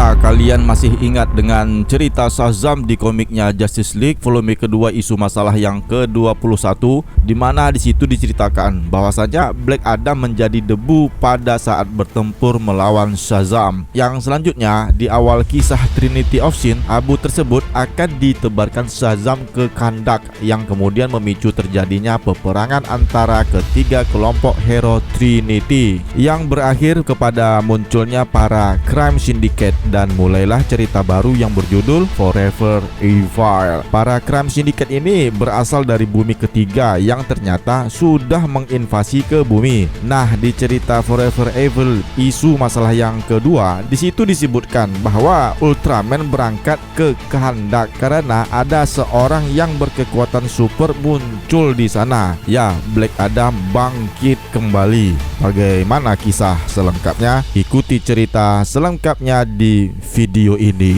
Apakah kalian masih ingat dengan cerita Shazam di komiknya Justice League volume kedua isu masalah yang ke-21, di mana di situ diceritakan bahwasanya Black Adam menjadi debu pada saat bertempur melawan Shazam. Yang selanjutnya di awal kisah Trinity of Sin, abu tersebut akan ditebarkan Shazam ke Kahndaq yang kemudian memicu terjadinya peperangan antara ketiga kelompok hero Trinity yang berakhir kepada munculnya para crime syndicate dan mulailah cerita baru yang berjudul Forever Evil. Para crime syndicate ini berasal dari bumi ketiga yang ternyata sudah menginvasi ke bumi. Nah, di cerita Forever Evil isu masalah yang kedua, di situ disebutkan bahwa Ultraman berangkat ke Kahndaq karena ada seorang yang berkekuatan super muncul di sana. Ya, Black Adam bangkit kembali. Bagaimana kisah selengkapnya? Ikuti cerita selengkapnya di video ini.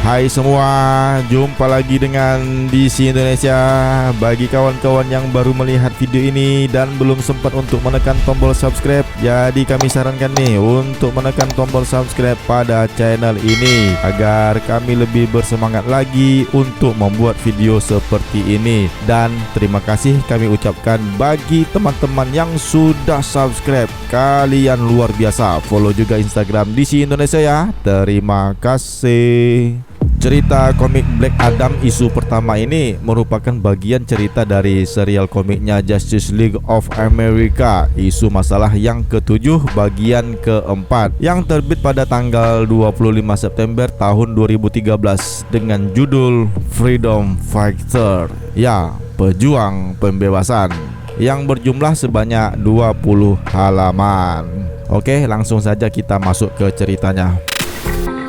Hai semua, jumpa lagi dengan DC Indonesia. Bagi kawan-kawan yang baru melihat video ini dan belum sempat untuk menekan tombol subscribe, jadi kami sarankan nih untuk menekan tombol subscribe pada channel ini agar kami lebih bersemangat lagi untuk membuat video seperti ini. Dan terima kasih kami ucapkan bagi teman-teman yang sudah subscribe. Kalian luar biasa. Follow juga Instagram DC Indonesia ya. Terima kasih. Cerita komik Black Adam isu pertama ini merupakan bagian cerita dari serial komiknya Justice League of America isu masalah yang ke-7 bagian ke-4 yang terbit pada tanggal 25 September tahun 2013 dengan judul Freedom Fighter, ya, pejuang pembebasan, yang berjumlah sebanyak 20 halaman. Oke, langsung saja kita masuk ke ceritanya.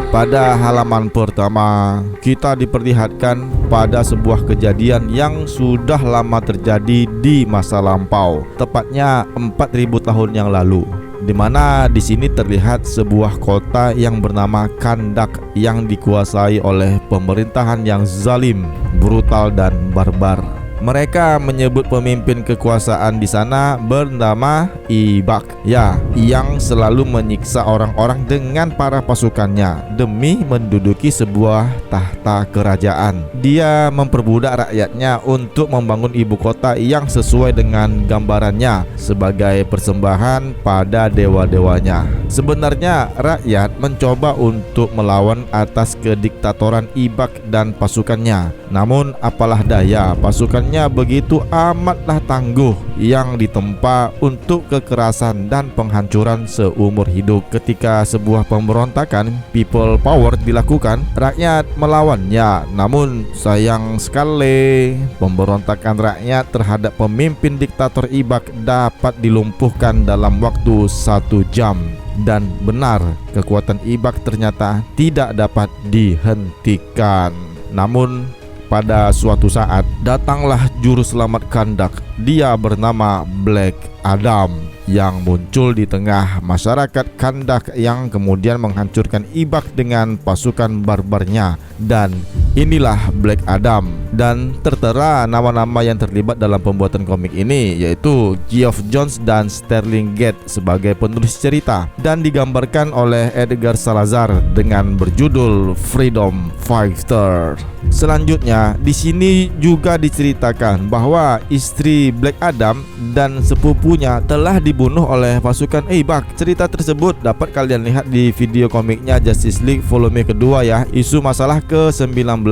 Pada halaman pertama, kita diperlihatkan pada sebuah kejadian yang sudah lama terjadi di masa lampau, tepatnya 4000 tahun yang lalu, di mana di sini terlihat sebuah kota yang bernama Kahndaq yang dikuasai oleh pemerintahan yang zalim, brutal dan barbar. Mereka menyebut pemimpin kekuasaan di sana bernama Ibak, ya, yang selalu menyiksa orang-orang dengan para pasukannya demi menduduki sebuah tahta kerajaan. Dia memperbudak rakyatnya untuk membangun ibu kota yang sesuai dengan gambarannya sebagai persembahan pada dewa-dewanya. Sebenarnya rakyat mencoba untuk melawan atas kediktatoran Ibak dan pasukannya. Namun apalah daya, pasukannya begitu amatlah tangguh yang ditempa untuk kekerasan dan penghancuran seumur hidup. Ketika sebuah pemberontakan people power dilakukan, rakyat melawannya. Namun sayang sekali, pemberontakan rakyat terhadap pemimpin diktator Ibak dapat dilumpuhkan dalam waktu 1 jam. Dan benar, kekuatan Ibak ternyata tidak dapat dihentikan. Namun pada suatu saat datanglah juru selamat Kahndaq. Dia bernama Black Adam yang muncul di tengah masyarakat Kahndaq yang kemudian menghancurkan Ibak dengan pasukan barbarnya. Dan inilah Black Adam, dan tertera nama-nama yang terlibat dalam pembuatan komik ini, yaitu Geoff Johns dan Sterling Gate sebagai penulis cerita, dan digambarkan oleh Edgar Salazar dengan berjudul Freedom Fighter. Selanjutnya di sini juga diceritakan bahwa istri Black Adam dan sepupunya telah dibunuh oleh pasukan Ibak. Cerita tersebut dapat kalian lihat di video komiknya Justice League volume kedua ya, isu masalah ke-19.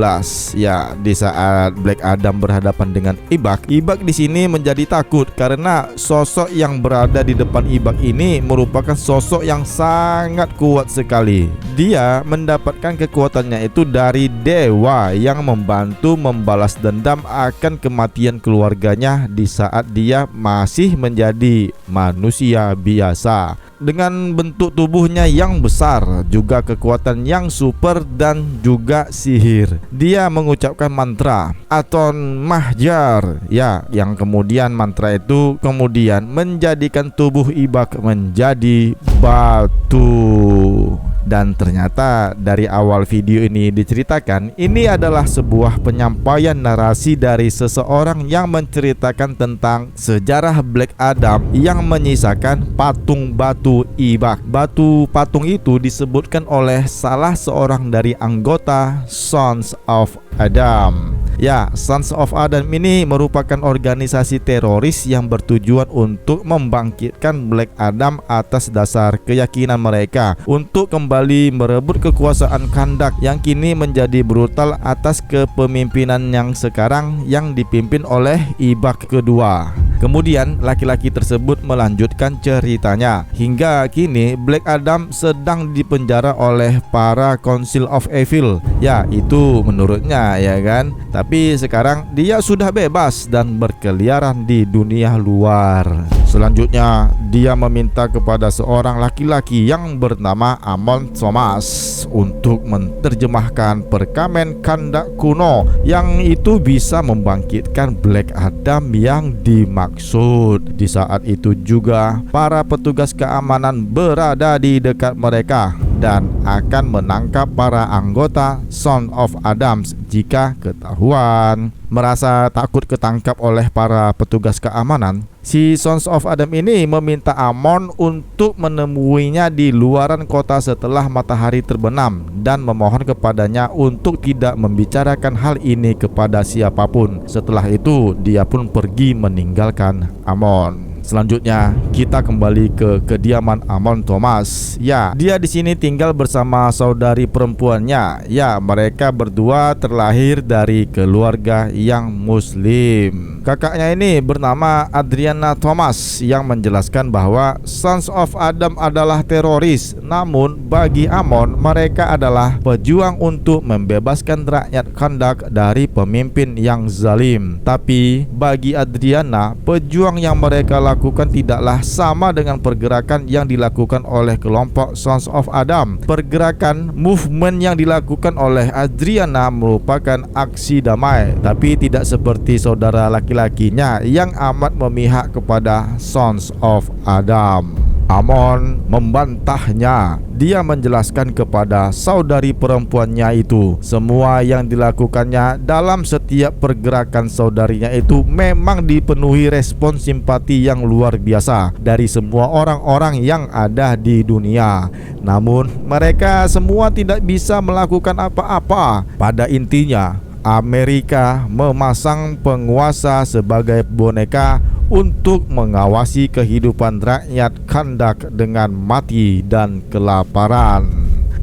Ya, di saat Black Adam berhadapan dengan Ibak, Ibak di sini menjadi takut karena sosok yang berada di depan Ibak ini merupakan sosok yang sangat kuat sekali. Dia mendapatkan kekuatannya itu dari dewa yang membantu membalas dendam akan kematian keluarganya di saat dia masih menjadi manusia biasa. Dengan bentuk tubuhnya yang besar, juga kekuatan yang super dan juga sihir, dia mengucapkan mantra Aton Mahjar, ya, yang kemudian mantra itu kemudian menjadikan tubuh Ibak menjadi batu. Dan ternyata dari awal video ini diceritakan, ini adalah sebuah penyampaian narasi dari seseorang yang menceritakan tentang sejarah Black Adam yang menyisakan patung batu Ibak. Batu patung itu disebutkan oleh salah seorang dari anggota Sons of Adam. Ya, Sons of Adam ini merupakan organisasi teroris yang bertujuan untuk membangkitkan Black Adam atas dasar keyakinan mereka untuk kembali merebut kekuasaan Kahndaq yang kini menjadi brutal atas kepemimpinan yang sekarang yang dipimpin oleh Ibak kedua. Kemudian laki-laki tersebut melanjutkan ceritanya. Hingga kini Black Adam sedang dipenjara oleh para Council of Evil. Ya, itu menurutnya ya kan. Tapi sekarang dia sudah bebas dan berkeliaran di dunia luar. Selanjutnya dia meminta kepada seorang laki-laki yang bernama Amon Thomas untuk menerjemahkan perkamen Kahndaq kuno yang itu bisa membangkitkan Black Adam yang dimaksud. Di saat itu juga para petugas keamanan berada di dekat mereka dan akan menangkap para anggota Son of Adam jika ketahuan. Merasa takut ketangkap oleh para petugas keamanan, si Sons of Adam ini meminta Amon untuk menemuinya di luaran kota setelah matahari terbenam dan memohon kepadanya untuk tidak membicarakan hal ini kepada siapapun. Setelah itu dia pun pergi meninggalkan Amon. Selanjutnya kita kembali ke kediaman Amon Thomas. Ya, dia di sini tinggal bersama saudari perempuannya. Ya, mereka berdua terlahir dari keluarga yang Muslim. Kakaknya ini bernama Adriana Thomas yang menjelaskan bahwa Sons of Adam adalah teroris. Namun bagi Amon, mereka adalah pejuang untuk membebaskan rakyat Kahndaq dari pemimpin yang zalim. Tapi bagi Adriana, pejuang yang mereka lakukan tidaklah sama dengan pergerakan yang dilakukan oleh kelompok Sons of Adam. Pergerakan movement yang dilakukan oleh Adriana merupakan aksi damai, tapi tidak seperti saudara laki-lakinya yang amat memihak kepada Sons of Adam. Amon membantahnya. Dia menjelaskan kepada saudari perempuannya itu semua yang dilakukannya dalam setiap pergerakan saudarinya itu memang dipenuhi respon simpati yang luar biasa dari semua orang-orang yang ada di dunia. Namun mereka semua tidak bisa melakukan apa-apa. Pada intinya, Amerika memasang penguasa sebagai boneka untuk mengawasi kehidupan rakyat Kahndaq dengan mati dan kelaparan.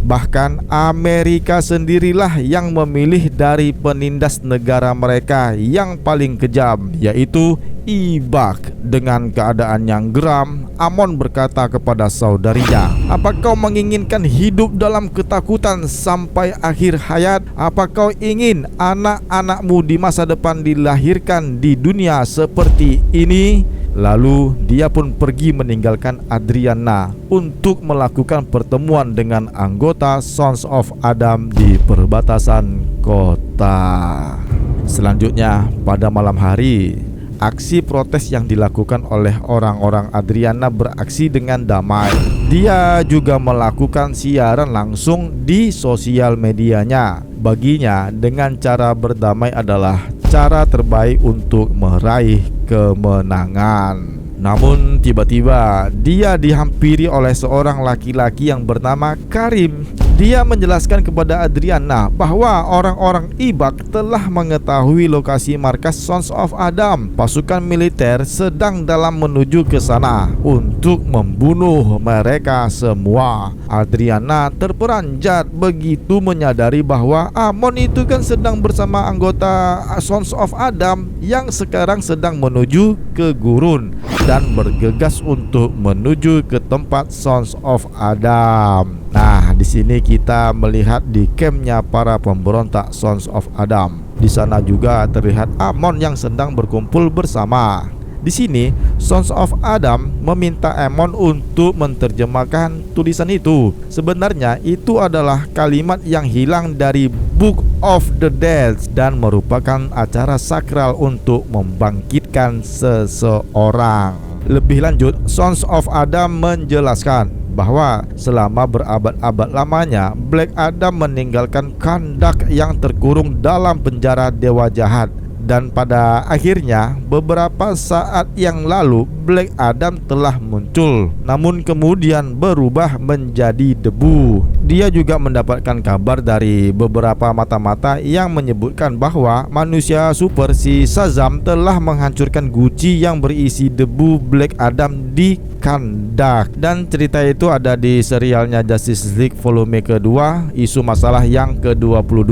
Bahkan Amerika sendirilah yang memilih dari penindas negara mereka yang paling kejam, yaitu Ibak. Dengan keadaan yang geram, Amon berkata kepada saudarinya, "Apa kau menginginkan hidup dalam ketakutan sampai akhir hayat? Apa kau ingin anak-anakmu di masa depan dilahirkan di dunia seperti ini?" Lalu dia pun pergi meninggalkan Adriana untuk melakukan pertemuan dengan anggota Sons of Adam di perbatasan kota. Selanjutnya pada malam hari, aksi protes yang dilakukan oleh orang-orang Adriana beraksi dengan damai. Dia juga melakukan siaran langsung di sosial medianya. Baginya, dengan cara berdamai adalah cara terbaik untuk meraih kemenangan. Namun tiba-tiba dia dihampiri oleh seorang laki-laki yang bernama Karim. Dia menjelaskan kepada Adriana bahwa orang-orang Ibak telah mengetahui lokasi markas Sons of Adam. Pasukan militer sedang dalam menuju ke sana untuk membunuh mereka semua. Adriana terperanjat begitu menyadari bahwa Amon itu kan sedang bersama anggota Sons of Adam yang sekarang sedang menuju ke gurun dan bergegas untuk menuju ke tempat Sons of Adam. Nah, di sini kita melihat di campnya para pemberontak Sons of Adam. Di sana juga terlihat Amon yang sedang berkumpul bersama. Di sini Sons of Adam meminta Amon untuk menerjemahkan tulisan itu. Sebenarnya itu adalah kalimat yang hilang dari Book of the Dead dan merupakan acara sakral untuk membangkitkan seseorang. Lebih lanjut, Sons of Adam menjelaskan bahwa selama berabad-abad lamanya Black Adam meninggalkan Kahndaq yang terkurung dalam penjara dewa jahat. Dan pada akhirnya beberapa saat yang lalu Black Adam telah muncul, namun kemudian berubah menjadi debu. Dia juga mendapatkan kabar dari beberapa mata-mata yang menyebutkan bahwa manusia super si Shazam telah menghancurkan guci yang berisi debu Black Adam di Kahndaq. Dan cerita itu ada di serialnya Justice League volume kedua, isu masalah yang ke-22.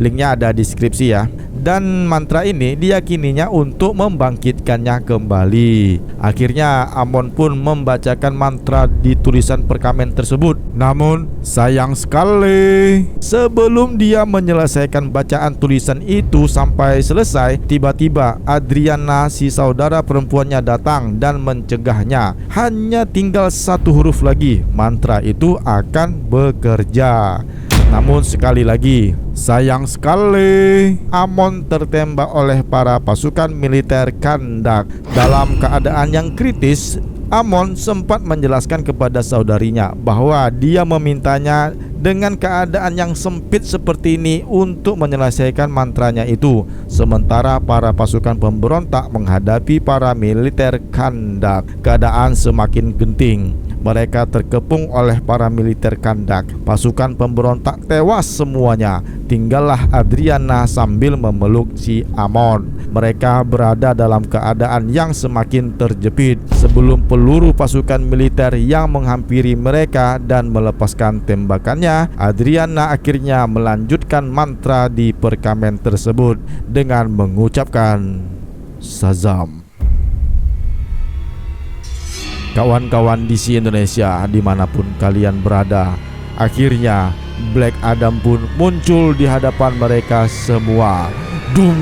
Linknya ada di deskripsi ya. Dan mantra ini diyakininya untuk membangkitkannya kembali. Akhirnya Amon pun membacakan mantra di tulisan perkamen tersebut. Namun sayang sekali, sebelum dia menyelesaikan bacaan tulisan itu sampai selesai, tiba-tiba Adriana, si saudara perempuannya, datang dan mencegahnya. Hanya tinggal satu huruf lagi, mantra itu akan bekerja. Namun sekali lagi, sayang sekali, Amon tertembak oleh para pasukan militer Kahndaq. Dalam keadaan yang kritis, Amon sempat menjelaskan kepada saudarinya bahwa dia memintanya dengan keadaan yang sempit seperti ini untuk menyelesaikan mantranya itu, sementara para pasukan pemberontak menghadapi para militer Kahndaq. Keadaan semakin genting. Mereka terkepung oleh para militer Kahndaq. Pasukan pemberontak tewas semuanya. Tinggallah Adriana sambil memeluk si Amon. Mereka berada dalam keadaan yang semakin terjepit sebelum peluru pasukan militer yang menghampiri mereka dan melepaskan tembakannya. Adriana akhirnya melanjutkan mantra di perkamen tersebut dengan mengucapkan Shazam. Kawan-kawan DC Indonesia dimanapun kalian berada, akhirnya Black Adam pun muncul di hadapan mereka semua. Dum!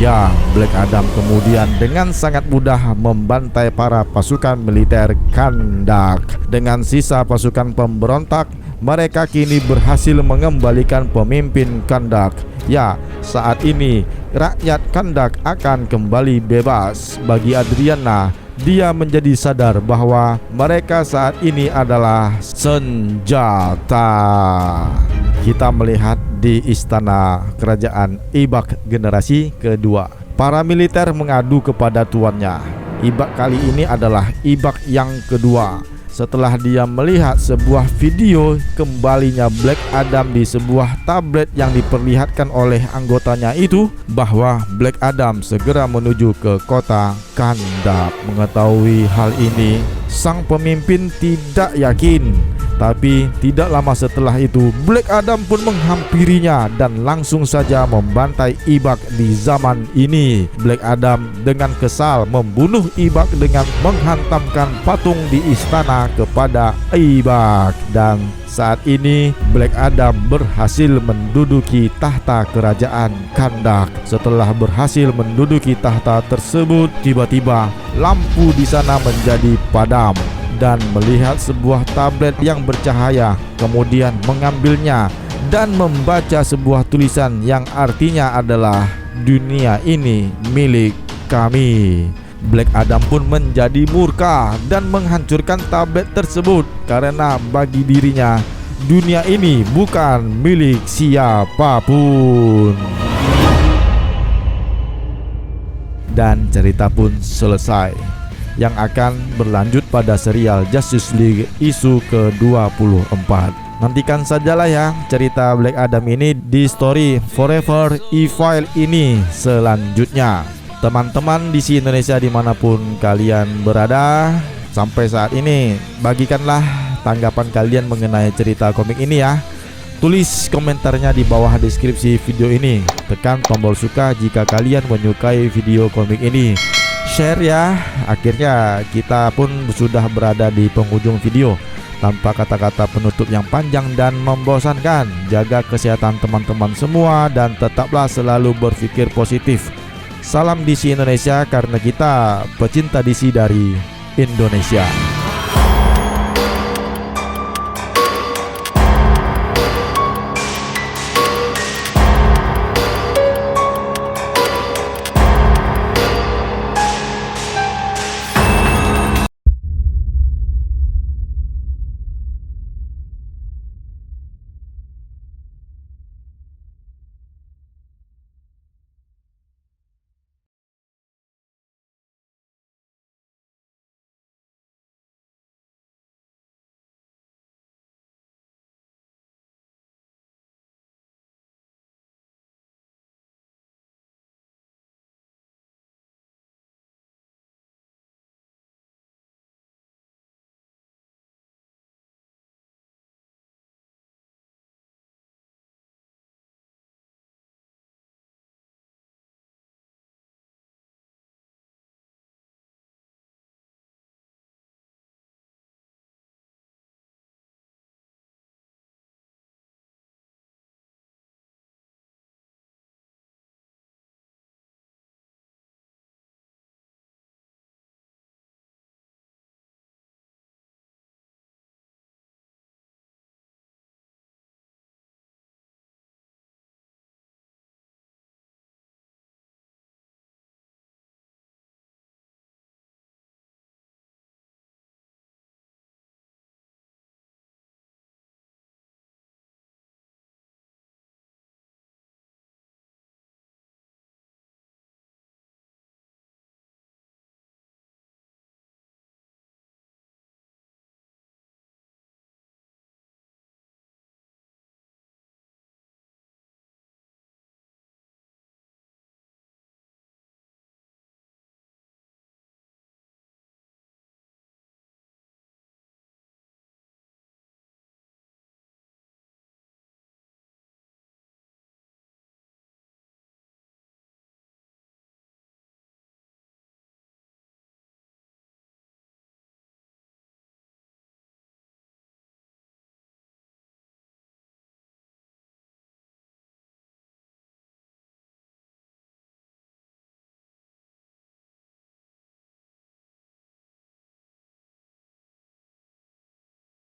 Ya, Black Adam kemudian dengan sangat mudah membantai para pasukan militer Kahndaq. Dengan sisa pasukan pemberontak, mereka kini berhasil mengembalikan pemimpin Kahndaq. Ya, saat ini rakyat Kahndaq akan kembali bebas. Bagi Adriana, dia menjadi sadar bahwa mereka saat ini adalah senjata. Kita melihat di istana kerajaan Ibak generasi kedua. Para militer mengadu kepada tuannya. Ibak kali ini adalah Ibak yang kedua. Setelah dia melihat sebuah video kembalinya Black Adam di sebuah tablet yang diperlihatkan oleh anggotanya itu, bahwa Black Adam segera menuju ke kota Kahndaq. Mengetahui hal ini, sang pemimpin tidak yakin. Tapi tidak lama setelah itu, Black Adam pun menghampirinya dan langsung saja membantai Ibak di zaman ini. Black Adam dengan kesal membunuh Ibak dengan menghantamkan patung di istana kepada Ibak. Dan saat ini Black Adam berhasil menduduki tahta kerajaan Kahndaq. Setelah berhasil menduduki tahta tersebut, tiba-tiba lampu di sana menjadi padam dan melihat sebuah tablet yang bercahaya, kemudian mengambilnya dan membaca sebuah tulisan yang artinya adalah dunia ini milik kami. Black Adam pun menjadi murka dan menghancurkan tablet tersebut karena bagi dirinya dunia ini bukan milik siapapun. Dan cerita pun selesai, yang akan berlanjut pada serial Justice League isu ke-24. Nantikan sajalah ya cerita Black Adam ini di story Forever Evil ini selanjutnya. Teman-teman DC Indonesia dimanapun kalian berada, sampai saat ini bagikanlah tanggapan kalian mengenai cerita komik ini ya. Tulis komentarnya di bawah deskripsi video ini. Tekan tombol suka jika kalian menyukai video komik ini. Share ya. Akhirnya kita pun sudah berada di penghujung video. Tanpa kata-kata penutup yang panjang dan membosankan, jaga kesehatan teman-teman semua dan tetaplah selalu berpikir positif. Salam DC Indonesia, karena kita pecinta DC dari Indonesia.